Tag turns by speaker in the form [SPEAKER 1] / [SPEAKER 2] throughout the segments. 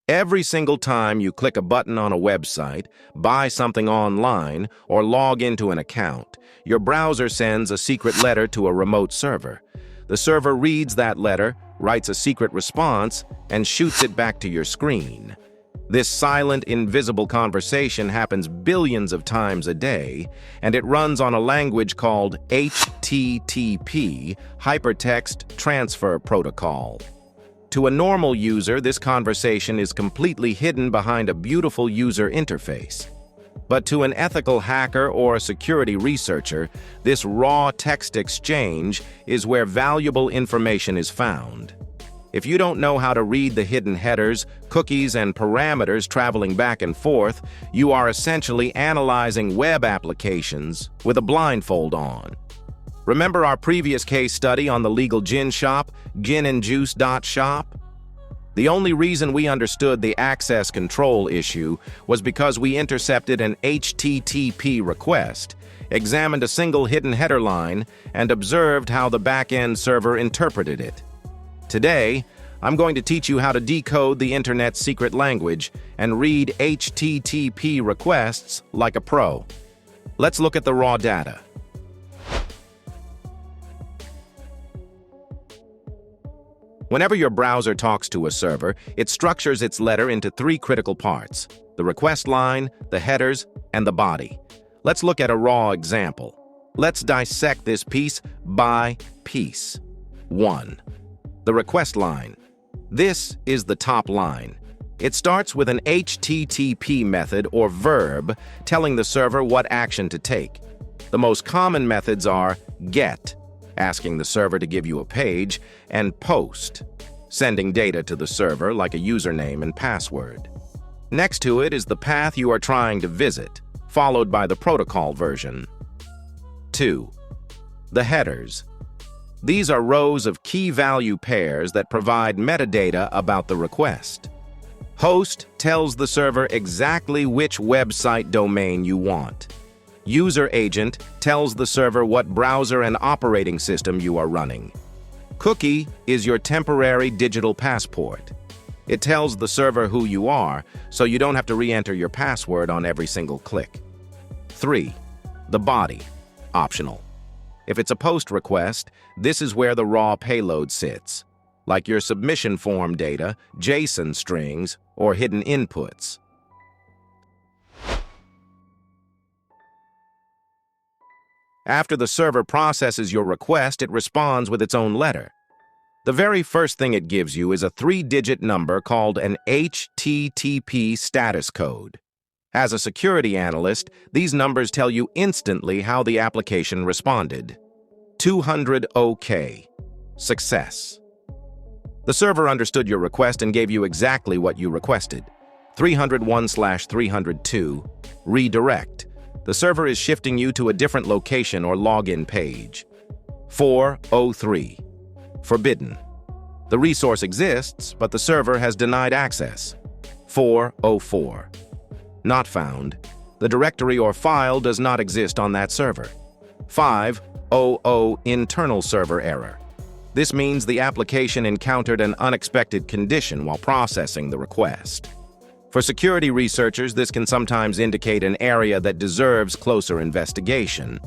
[SPEAKER 1] Every single time you click a button on a website, buy something online, or log into an account, your browser sends a secret letter to a remote server. The server reads that letter, writes a secret response, and shoots it back to your screen. This silent, invisible conversation happens billions of times a day, and it runs on a language called HTTP, Hypertext Transfer Protocol. To a normal user, this conversation is completely hidden behind a beautiful user interface. But to an ethical hacker or a security researcher, this raw text exchange is where valuable information is found. If you don't know how to read the hidden headers, cookies, and parameters traveling back and forth, you are essentially analyzing web applications with a blindfold on. Remember our previous case study on the legal gin shop, ginandjuice.shop? The only reason we understood the access control issue was because we intercepted an HTTP request, examined a single hidden header line, and observed how the back-end server interpreted it. Today, I'm going to teach you how to decode the internet's secret language and read HTTP requests like a pro. Let's look at the raw data. Whenever your browser talks to a server, it structures its letter into three critical parts: the request line, the headers, and the body. Let's look at a raw example. Let's dissect this piece by piece. 1. The request line. This is the top line. It starts with an HTTP method or verb telling the server what action to take. The most common methods are GET, asking the server to give you a page, and POST, sending data to the server like a username and password. Next to it is the path you are trying to visit, followed by the protocol version. 2. The headers. These are rows of key value pairs that provide metadata about the request. Host tells the server exactly which website domain you want. User agent tells the server what browser and operating system you are running. Cookie is your temporary digital passport. It tells the server who you are, so you don't have to re-enter your password on every single click. 3. The body. Optional. If it's a POST request, this is where the raw payload sits, like your submission form data, JSON strings, or hidden inputs. After the server processes your request, it responds with its own letter. The very first thing it gives you is a 3-digit number called an HTTP status code. As a security analyst, these numbers tell you instantly how the application responded. 200 OK. Success. The server understood your request and gave you exactly what you requested. 301/302. Redirect. The server is shifting you to a different location or login page. 403. Forbidden. The resource exists, but the server has denied access. 404. Not found. The directory or file does not exist on that server. 500. Internal server error. This means the application encountered an unexpected condition while processing the request. For security researchers, this can sometimes indicate an area that deserves closer investigation.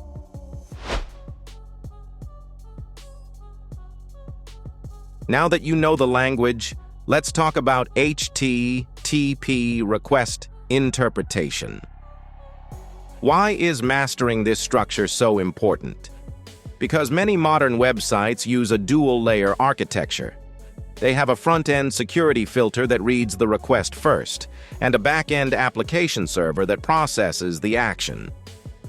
[SPEAKER 1] Now that you know the language, let's talk about HTTP request interpretation. Why is mastering this structure so important? Because many modern websites use a dual-layer architecture. They have a front-end security filter that reads the request first, and a back-end application server that processes the action.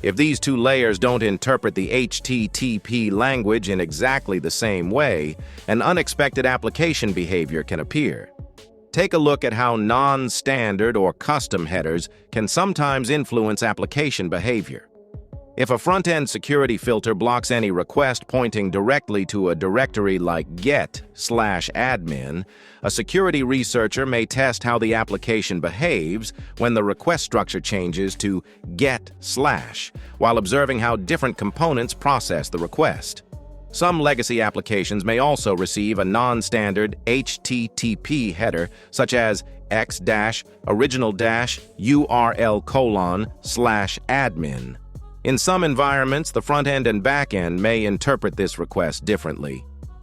[SPEAKER 1] If these two layers don't interpret the HTTP language in exactly the same way, an unexpected application behavior can appear. Take a look at how non-standard or custom headers can sometimes influence application behavior. If a front-end security filter blocks any request pointing directly to a directory like get/admin, a security researcher may test how the application behaves when the request structure changes to get/, while observing how different components process the request. Some legacy applications may also receive a non-standard HTTP header, such as x-original-url:/admin. In some environments, the front end and back end may interpret this request differently.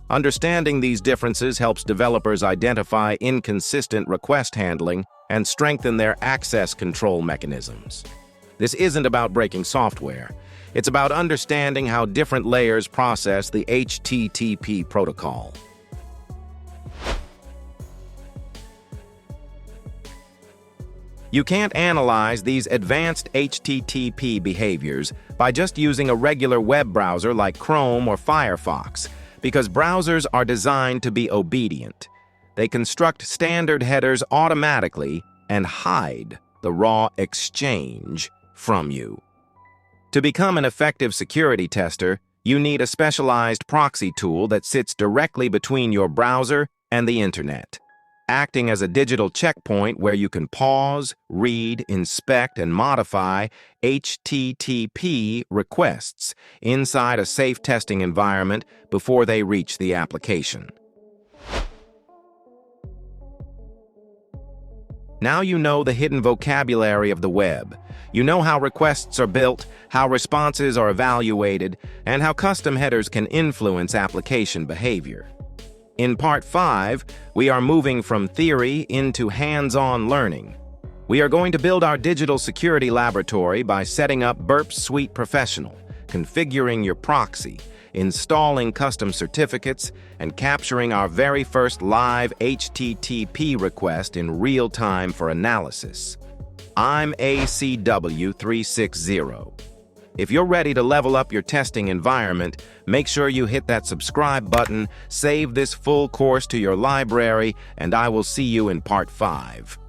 [SPEAKER 1] Understanding these differences helps developers identify inconsistent request handling and strengthen their access control mechanisms. This isn't about breaking software. It's about understanding how different layers process the HTTP protocol. You can't analyze these advanced HTTP behaviors by just using a regular web browser like Chrome or Firefox, because browsers are designed to be obedient. They construct standard headers automatically and hide the raw exchange from you. To become an effective security tester, you need a specialized proxy tool that sits directly between your browser and the internet, acting as a digital checkpoint where you can pause, read, inspect, and modify HTTP requests inside a safe testing environment before they reach the application. Now you know the hidden vocabulary of the web. You know how requests are built, how responses are evaluated, and how custom headers can influence application behavior. In Part 5, we are moving from theory into hands-on learning. We are going to build our digital security laboratory by setting up Burp Suite Professional, configuring your proxy, installing custom certificates, and capturing our very first live HTTP request in real time for analysis. I'm ACW360. If you're ready to level up your testing environment, make sure you hit that subscribe button, save this full course to your library, and I will see you in Part 5.